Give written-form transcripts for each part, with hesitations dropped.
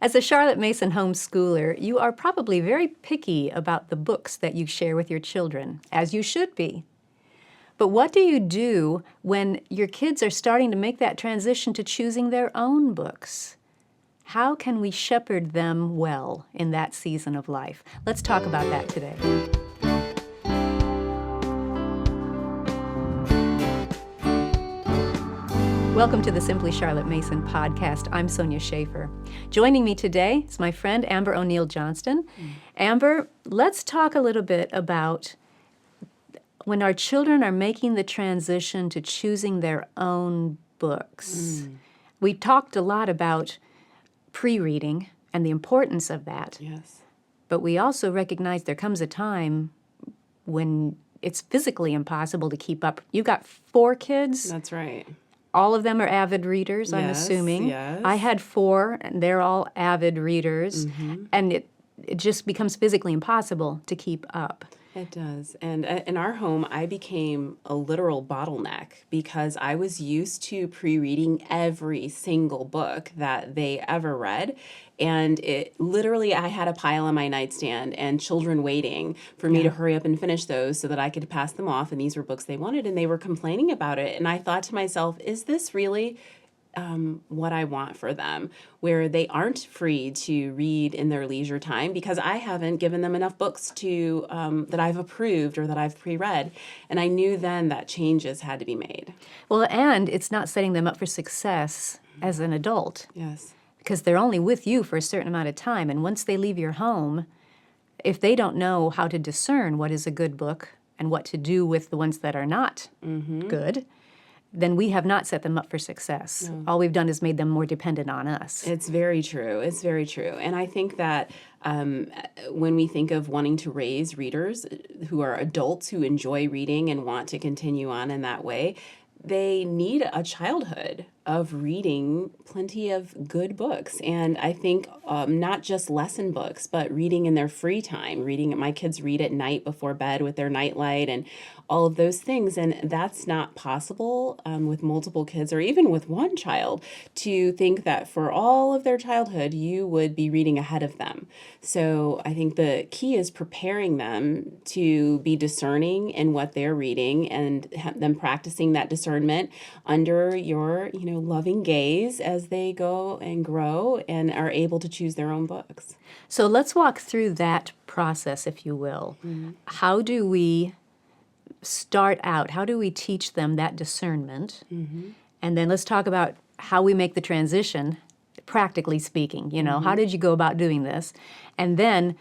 As a Charlotte Mason homeschooler, you are probably very picky about the books that you share with your children, as you should be. But what do you do when your kids are starting to make that transition to choosing their own books? How can we shepherd them well in that season of life? Let's talk about that today. Welcome to the Simply Charlotte Mason podcast. I'm Sonia Schaefer. Joining me today is my friend Amber O'Neill Johnston. Amber, let's talk a little bit about when our children are making the transition to choosing their own books. We talked a lot about pre-reading and the importance of that. Yes. But we also recognize there comes a time when it's physically impossible to keep up. You've got 4 kids. That's right. All of them are avid readers, I'm assuming. Yes. I had 4, and they're all avid readers. And it just becomes physically impossible to keep up. It does. And in our home, I became a literal bottleneck because I was used to pre-reading every single book that they ever read. And it literally, I had a pile on my nightstand and children waiting for me to hurry up and finish those so that I could pass them off. And these were books they wanted, and they were complaining about it. And I thought to myself, is this really what I want for them, where they aren't free to read in their leisure time because I haven't given them enough books to that I've approved or that I've pre-read. And I knew then that changes had to be made. Well, and it's not setting them up for success as an adult. Yes. Because they're only with you for a certain amount of time. And once they leave your home, if they don't know how to discern what is a good book and what to do with the ones that are not good, then we have not set them up for success. No. All we've done is made them more dependent on us. It's very true. It's very true. And I think that when we think of wanting to raise readers who are adults who enjoy reading and want to continue on in that way, they need a childhood of reading plenty of good books. And I think not just lesson books, but reading in their free time. My kids read at night before bed with their nightlight and all of those things. And that's not possible with multiple kids or even with one child to think that for all of their childhood, you would be reading ahead of them. So I think the key is preparing them to be discerning in what they're reading and them practicing that discernment under your, loving gaze as they go and grow and are able to choose their own books. So let's walk through that process, if you will. How do we start out? How do we teach them that discernment? And then let's talk about how we make the transition, practically speaking. How did you go about doing this? And then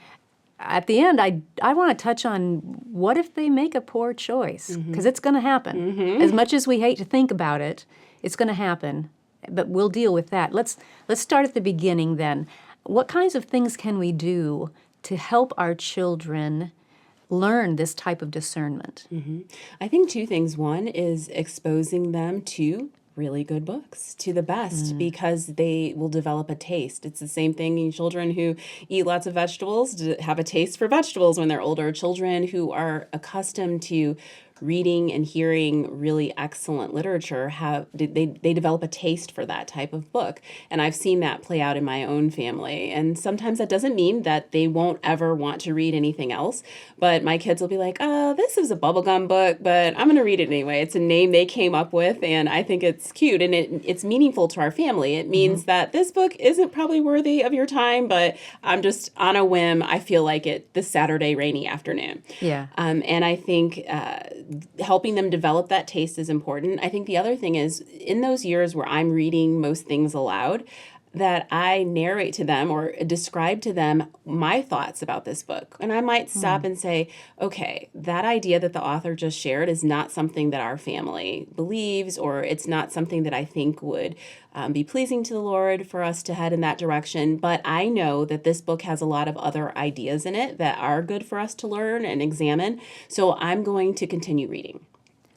at the end, I want to touch on what if they make a poor choice? Because it's going to happen. As much as we hate to think about it, it's going to happen. But we'll deal with that. Let's start at the beginning then. What kinds of things can we do to help our children learn this type of discernment? I think 2 things. One is exposing them to really good books, to the best, because they will develop a taste. It's the same thing in children who eat lots of vegetables to have a taste for vegetables when they're older. Children who are accustomed to reading and hearing really excellent literature they develop a taste for that type of book. And I've seen that play out in my own family. And sometimes that doesn't mean that they won't ever want to read anything else. But my kids will be like, oh, this is a bubblegum book, but I'm going to read it anyway. It's a name they came up with, and I think it's cute, and it's meaningful to our family. It means that this book isn't probably worthy of your time, but I'm just on a whim. I feel like it this Saturday rainy afternoon. Yeah. And I think helping them develop that taste is important. I think the other thing is in those years where I'm reading most things aloud, that I narrate to them or describe to them my thoughts about this book. And I might stop and say, okay, that idea that the author just shared is not something that our family believes, or it's not something that I think would be pleasing to the Lord for us to head in that direction. But I know that this book has a lot of other ideas in it that are good for us to learn and examine. So I'm going to continue reading.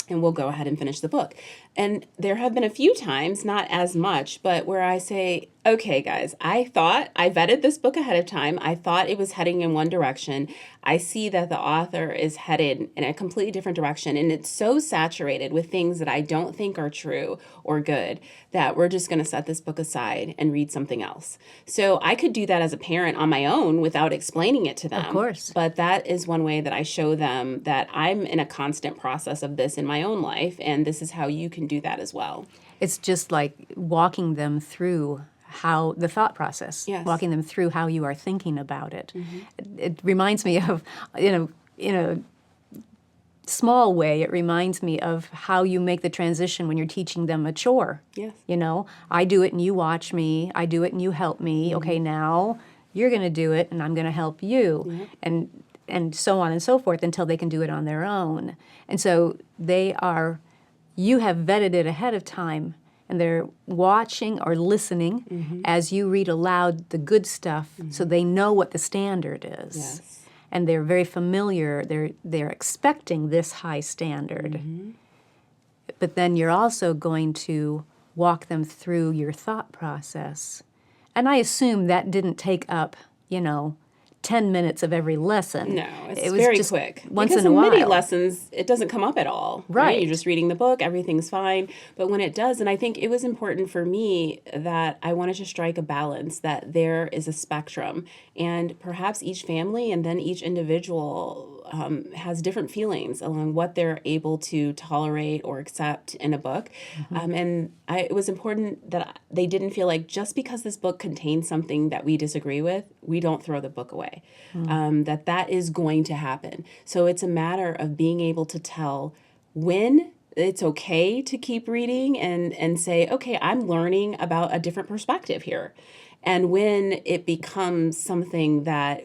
And we'll go ahead and finish the book. And there have been a few times, not as much, but where I say, okay, guys, I vetted this book ahead of time. I thought it was heading in one direction. I see that the author is headed in a completely different direction. And it's so saturated with things that I don't think are true or good that we're just going to set this book aside and read something else. So I could do that as a parent on my own without explaining it to them. Of course. But that is one way that I show them that I'm in a constant process of this in my own life. And this is how you can do that as well. It's just like walking them through how the thought process, Yes. walking them through how you are thinking about it. It reminds me of, in a small way, it reminds me of how you make the transition when you're teaching them a chore. Yes. I do it and you watch me. I do it and you help me. Okay, now you're going to do it and I'm going to help you. And so on and so forth until they can do it on their own. And so you have vetted it ahead of time, and they're watching or listening as you read aloud the good stuff so they know what the standard is. Yes. And they're very familiar, they're expecting this high standard. But then you're also going to walk them through your thought process. And I assume that didn't take up, 10 minutes of every lesson. No, it's It was very just quick. once because in a while. mini lessons, it doesn't come up at all. Right. You're just reading the book, everything's fine. But when it does, and I think it was important for me that I wanted to strike a balance, that there is a spectrum. And perhaps each family and then each individual has different feelings along what they're able to tolerate or accept in a book. It was important that they didn't feel like just because this book contains something that we disagree with, we don't throw the book away. That is going to happen. So it's a matter of being able to tell when it's okay to keep reading and say, okay, I'm learning about a different perspective here. And when it becomes something that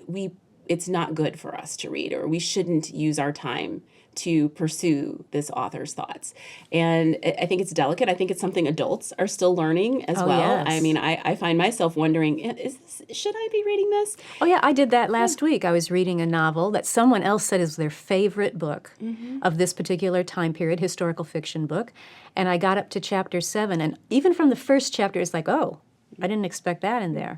it's not good for us to read, or we shouldn't use our time to pursue this author's thoughts. And I think it's delicate. I think it's something adults are still learning as well. Yes. I mean, I find myself wondering, should I be reading this? Oh, yeah, I did that last week. I was reading a novel that someone else said is their favorite book of this particular time period, historical fiction book. And I got up to chapter 7, and even from the first chapter, it's like, oh, I didn't expect that in there.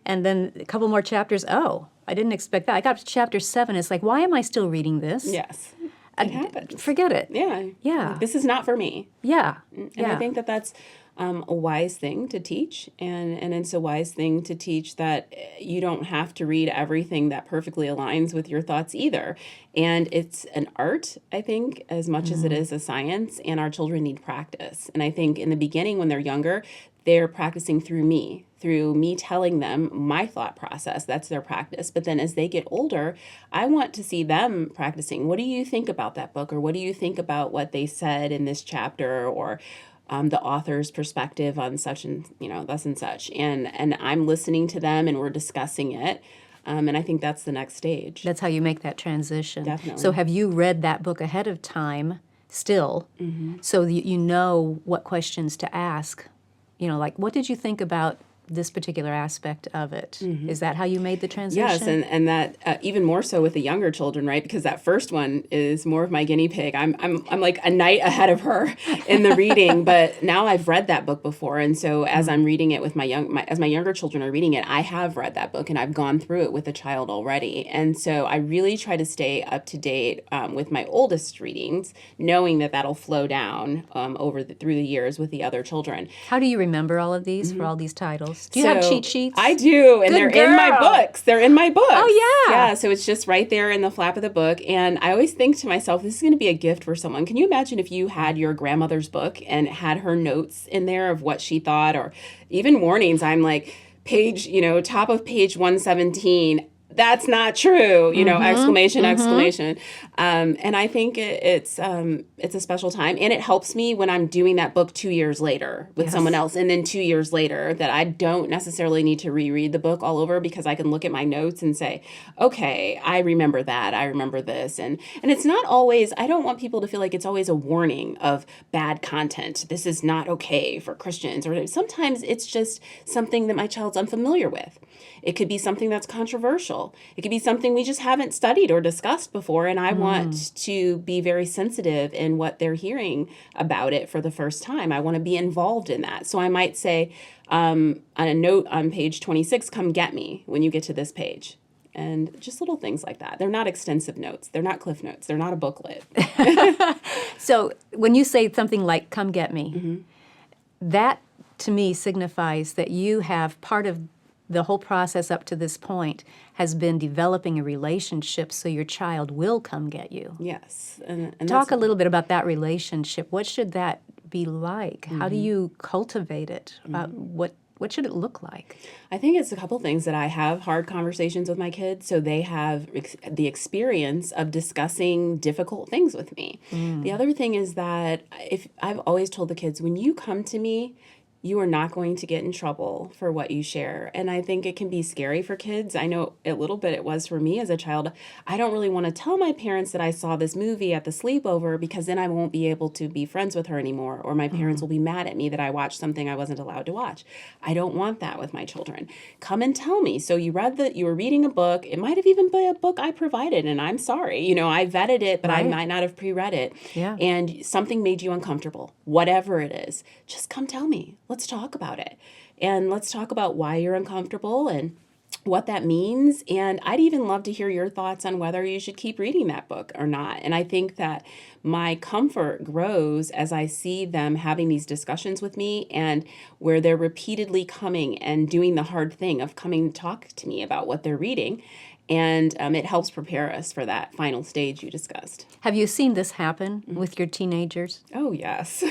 And then a couple more chapters, oh, I didn't expect that. I got up to chapter 7, it's like, why am I still reading this? Yes, it happens. Forget it. Yeah. Yeah. This is not for me. Yeah. And I think that's a wise thing to teach. And it's a wise thing to teach that you don't have to read everything that perfectly aligns with your thoughts either. And it's an art, I think, as much as it is a science. And our children need practice. And I think in the beginning, when they're younger, they're practicing through me telling them my thought process. That's their practice. But then as they get older, I want to see them practicing. What do you think about that book? Or what do you think about what they said in this chapter? Or the author's perspective on such and, thus and such. And I'm listening to them and we're discussing it. And I think that's the next stage. That's how you make that transition. Definitely. So have you read that book ahead of time still so that you know what questions to ask? Like, what did you think about this particular aspect of it? Is that how you made the transition? Yes, and that even more so with the younger children, right? Because that first one is more of my guinea pig. I'm like a night ahead of her in the reading, but now I've read that book before, and so as I'm reading it with my younger children are reading it, I have read that book and I've gone through it with a child already, and so I really try to stay up to date with my oldest readings, knowing that that'll flow down through the years with the other children. How do you remember all of these for all these titles? Do you have cheat sheets? I do, and Good they're in my girl. books. They're in my books. Oh, yeah. Yeah, so it's just right there in the flap of the book. And I always think to myself, this is going to be a gift for someone. Can you imagine if you had your grandmother's book and had her notes in there of what she thought, or even warnings? I'm like, top of page 117. That's not true, exclamation. And I think it's a special time, and it helps me when I'm doing that book 2 years later with someone else, and then 2 years later that I don't necessarily need to reread the book all over, because I can look at my notes and say, okay, I remember that, I remember this. And it's not always, I don't want people to feel like it's always a warning of bad content. This is not okay for Christians. Or sometimes it's just something that my child's unfamiliar with. It could be something that's controversial. It could be something we just haven't studied or discussed before, and I want want to be very sensitive in what they're hearing about it for the first time. I want to be involved in that. So I might say on a note on page 26, come get me when you get to this page. And just little things like that. They're not extensive notes. They're not cliff notes. They're not a booklet. So when you say something like, come get me, that to me signifies that you have part of the whole process up to this point has been developing a relationship so your child will come get you. Yes. And Talk a little bit about that relationship. What should that be like? How do you cultivate it? What should it look like? I think it's a couple things that I have hard conversations with my kids, so they have the experience of discussing difficult things with me. The other thing is that if I've always told the kids, when you come to me, you are not going to get in trouble for what you share. And I think it can be scary for kids. I know a little bit it was for me as a child. I don't really want to tell my parents that I saw this movie at the sleepover because then I won't be able to be friends with her anymore, or my parents will be mad at me that I watched something I wasn't allowed to watch. I don't want that with my children. Come and tell me. So you were reading a book. It might have even been a book I provided, and I'm sorry. I vetted it, but I Right. might not have pre-read it. Yeah. And something made you uncomfortable, whatever it is. Just come tell me. Let's talk about it. And let's talk about why you're uncomfortable and what that means. And I'd even love to hear your thoughts on whether you should keep reading that book or not. And I think that my comfort grows as I see them having these discussions with me, and where they're repeatedly coming and doing the hard thing of coming to talk to me about what they're reading. And it helps prepare us for that final stage you discussed. Have you seen this happen with your teenagers? Oh, yes,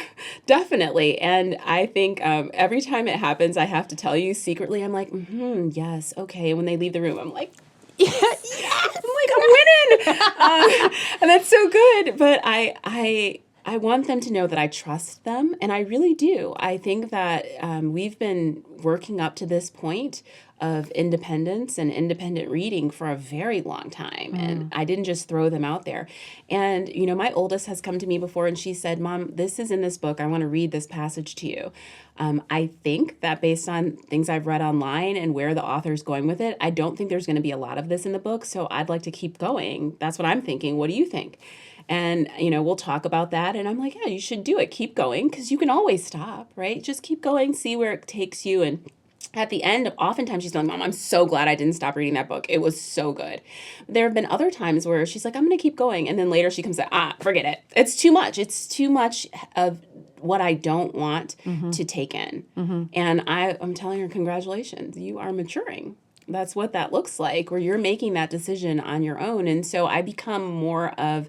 definitely. And I think every time it happens, I have to tell you secretly, I'm like, yes, okay. And when they leave the room, I'm like, yes, I'm like, I'm winning. And that's so good. But I want them to know that I trust them, and I really do. I think that we've been working up to this point of independence and independent reading for a very long time. And I didn't just throw them out there. And, my oldest has come to me before and she said, Mom, this is in this book. I want to read this passage to you. I think that based on things I've read online and where the author's going with it, I don't think there's going to be a lot of this in the book. So I'd like to keep going. That's what I'm thinking. What do you think? And, we'll talk about that. And I'm like, yeah, you should do it. Keep going, because you can always stop, right? Just keep going, see where it takes you. And at the end, oftentimes she's like, Mom, I'm so glad I didn't stop reading that book. It was so good. There have been other times where she's like, I'm going to keep going. And then later she comes like, forget it. It's too much. It's too much of what I don't want to take in. And I'm telling her, congratulations, you are maturing. That's what that looks like, where you're making that decision on your own. And so I become more of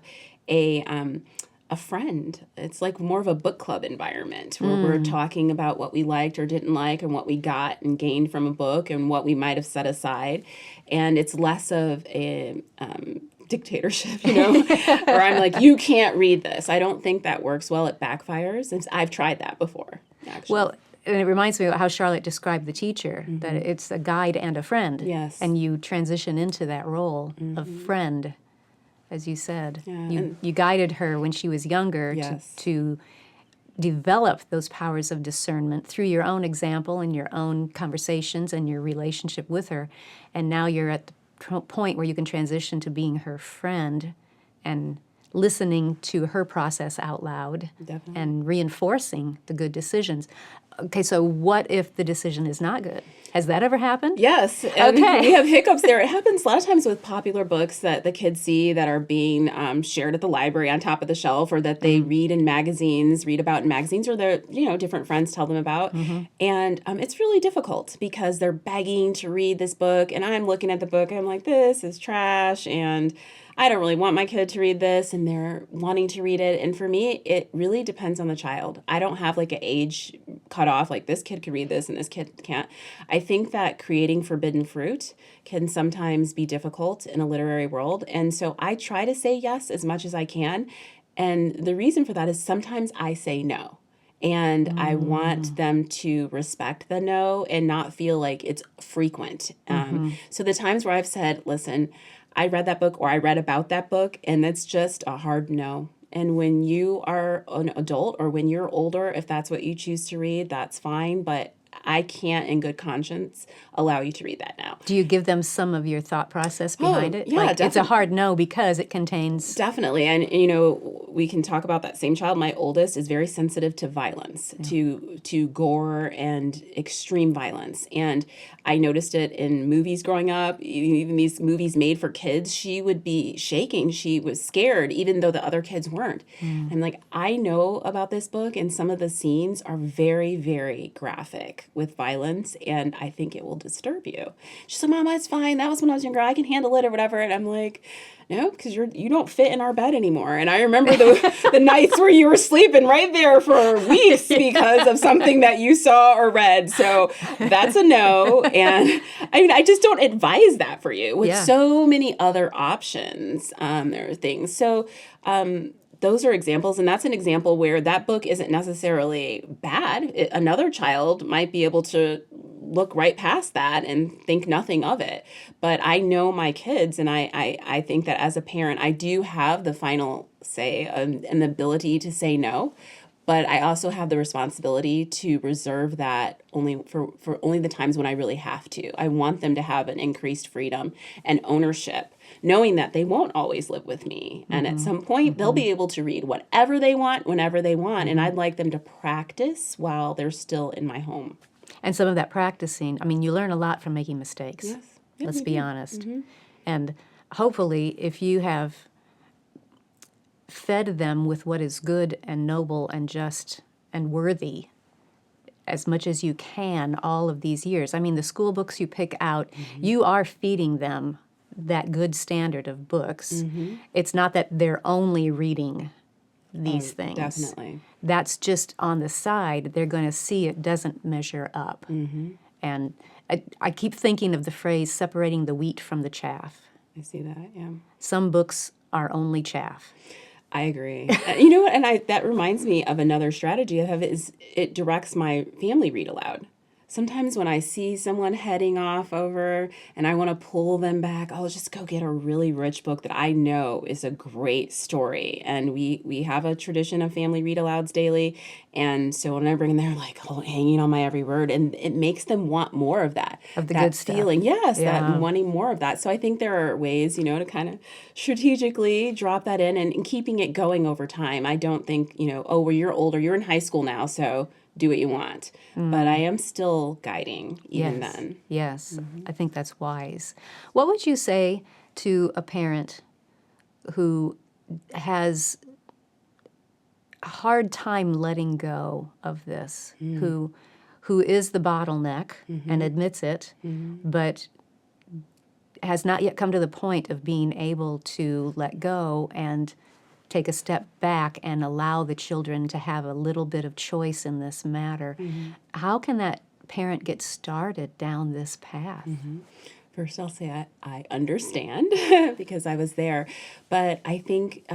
a friend. It's like more of a book club environment where we're talking about what we liked or didn't like and what we got and gained from a book and what we might have set aside. And it's less of a dictatorship, where I'm like, you can't read this. I don't think that works well. It backfires. And I've tried that before, actually. Well, and it reminds me of how Charlotte described the teacher, that it's a guide and a friend. Yes. And you transition into that role of friend, as you said. Yeah, You guided her when she was younger Yes. to develop those powers of discernment through your own example and your own conversations and your relationship with her. And now you're at the point where you can transition to being her friend and listening to her process out loud. Definitely. And reinforcing the good decisions. Okay, so what if the decision is not good? Has that ever happened? Yes. And Okay. we have hiccups there. It happens a lot of times with popular books that the kids see that are being shared at the library on top of the shelf, or that they read about in magazines, or their different friends tell them about. And it's really difficult because they're begging to read this book, and I'm looking at the book and I'm like, this is trash, and I don't really want my kid to read this, and they're wanting to read it. And for me, it really depends on the child. I don't have like an age cutoff, like this kid can read this and this kid can't. I think that creating forbidden fruit can sometimes be difficult in a literary world. And so I try to say yes as much as I can. And the reason for that is sometimes I say no. And I want them to respect the no and not feel like it's frequent. So the times where I've said, listen, I read that book or I read about that book, and that's just a hard no. And when you are an adult or when you're older, if that's what you choose to read, that's fine. But I can't in good conscience allow you to read that now. Do you give them some of your thought process behind it? yeah, Like, it's a definitely. hard no because it contains. Definitely. And you know, we can talk about that same child. My oldest is very sensitive to violence, to gore and extreme violence. And I noticed it in movies growing up, even these movies made for kids. She would be shaking. She was scared, even though the other kids weren't. I'm like, I know about this book, and some of the scenes are very, very graphic with violence, and I think it will disturb you. She said, Mama, it's fine. That was when I was younger. I can handle it or whatever. And I'm like, no, because you don't fit in our bed anymore. And I remember the nights where you were sleeping right there for weeks because of something that you saw or read. So that's a no. And I mean, I just don't advise that for you with Yeah. so many other options. There are things. So those are examples, and that's an example where that book isn't necessarily bad. Another child might be able to look right past that and think nothing of it. But I know my kids, and I think that as a parent, I do have the final say and the ability to say no. But I also have the responsibility to reserve that only for only the times when I really have to. I want them to have an increased freedom and ownership, knowing that they won't always live with me. And at some point, they'll be able to read whatever they want, whenever they want. And I'd like them to practice while they're still in my home. And some of that practicing, I mean, you learn a lot from making mistakes. Yes. Yeah, Let's we be do. honest. And hopefully, if you have fed them with what is good and noble and just and worthy as much as you can all of these years. I mean, the school books you pick out, you are feeding them that good standard of books. It's not that they're only reading these things. Definitely. That's just on the side. They're going to see it doesn't measure up. And I keep thinking of the phrase separating the wheat from the chaff. I see that. Yeah. Some books are only chaff. I agree. You know what? And that reminds me of another strategy I have is it directs my family read aloud. Sometimes when I see someone heading off over and I want to pull them back, I'll just go get a really rich book that I know is a great story. And we have a tradition of family read alouds daily. And so when I bring them, they're like, oh, hanging on my every word. And it makes them want more of that. Of the that good stuff. feeling. Yes, Yeah. that wanting more of that. So I think there are ways, to kind of strategically drop that in and keeping it going over time. I don't think, oh, well, you're older, you're in high school now, so do what you want. But I am still guiding even Yes. then. Yes, I think that's wise. What would you say to a parent who has a hard time letting go of this, who is the bottleneck and admits it, but has not yet come to the point of being able to let go and take a step back and allow the children to have a little bit of choice in this matter? How can that parent get started down this path? First, I'll say I understand because I was there. But I think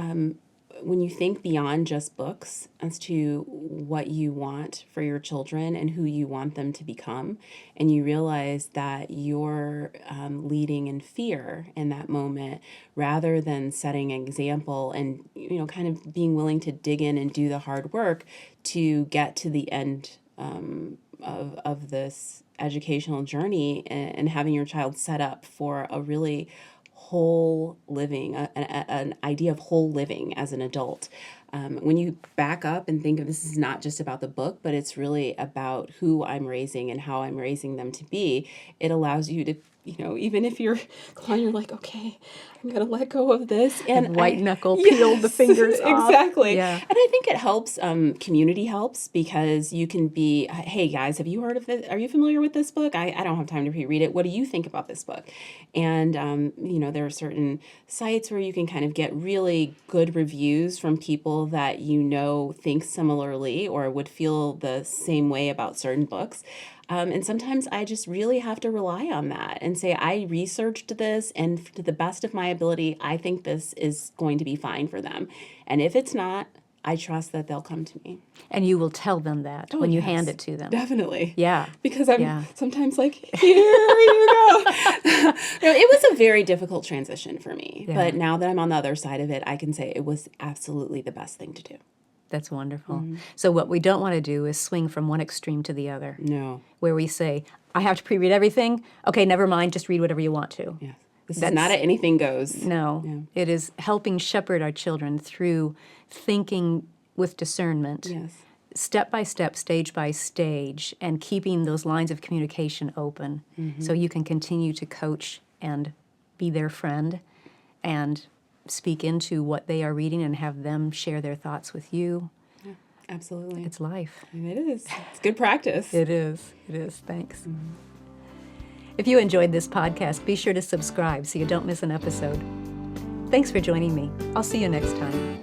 when you think beyond just books as to what you want for your children and who you want them to become, and you realize that you're leading in fear in that moment rather than setting an example and, kind of being willing to dig in and do the hard work to get to the end of this educational journey and having your child set up for a really whole living, an idea of whole living as an adult. When you back up and think of this is not just about the book, but it's really about who I'm raising and how I'm raising them to be, it allows you to, even if you're like, okay, I'm going to let go of this. And White knuckle, peel the fingers off. Exactly. Yeah. And I think it helps, community helps because you can be, hey guys, have you heard of this? Are you familiar with this book? I don't have time to reread it. What do you think about this book? And, there are certain sites where you can kind of get really good reviews from people that think similarly or would feel the same way about certain books. And sometimes I just really have to rely on that and say, I researched this, and to the best of my ability, I think this is going to be fine for them. And if it's not, I trust that they'll come to me. And you will tell them that when you yes. hand it to them. Definitely. Yeah. Because I'm Yeah. sometimes like, here you go. It was a very difficult transition for me. Yeah. But now that I'm on the other side of it, I can say it was absolutely the best thing to do. That's wonderful. So what we don't want to do is swing from one extreme to the other, No. where we say, I have to pre-read everything. Okay, never mind, just read whatever you want to. Yeah. This is not a anything goes. No, it is helping shepherd our children through thinking with discernment, Yes. step by step, stage by stage, and keeping those lines of communication open so you can continue to coach and be their friend and speak into what they are reading and have them share their thoughts with you. Absolutely. It's life. It is. It's good practice. It is. It is. Thanks. If you enjoyed this podcast, be sure to subscribe so you don't miss an episode. Thanks for joining me. I'll see you next time.